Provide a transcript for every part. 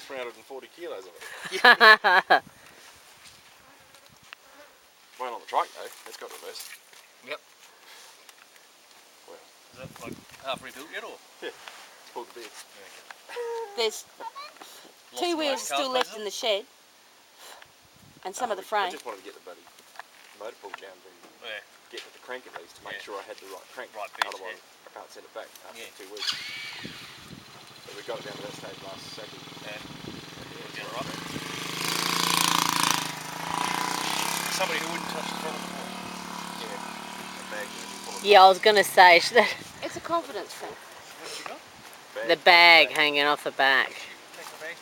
340 kilos of it. Yeah. Went on the trike though, it's got reverse. Yep. Well, is that like half rebuilt yet or? Yeah, it's pulled the beard. There's two wheels still left in the shed, and some of the frame. I just wanted to get the bloody motor pulled down to get to the crank at least to make sure I had the right crank. Right pitch, otherwise I can't send it back after 2 weeks. So we got it down to that stage last Saturday. Get it right. Somebody who wouldn't touch the front of the wall. Yeah, a bag full of Yeah, I was gonna say It's a confidence thing. What's she got? the bag hanging off the back. Take the bag.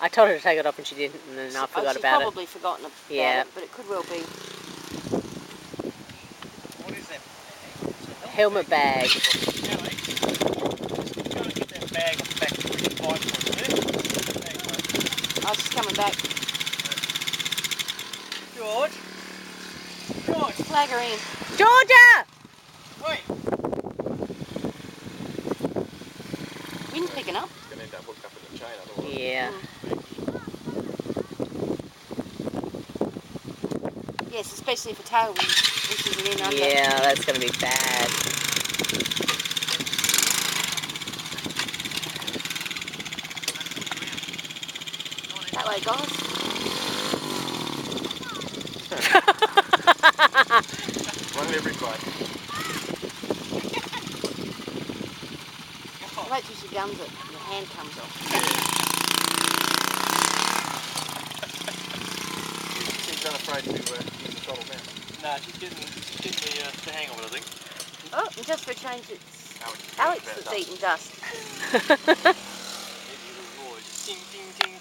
I told her to take it off and she didn't, and then I forgot She's about it. probably forgotten about Yeah. it, but it could well be. What is that? Helmet bag. Kelly, go and get that bag off the back of the bike for us there. I was just coming back. George? George! Flag her in. Georgia! Wait! Wind picking up. It's going to end up hooked up in the chain otherwise. Yeah. Yes, especially if a tailwind pushes it in under. Yeah, that's gonna be bad. That way, guys. Run every bike. Wait till she guns it and your hand comes off. She seems unafraid to use the throttle now. Nah, she's getting the hang of it, I think. Oh, and just for a change, it's Alex Alex that's eating dust. Ding, ding, ding,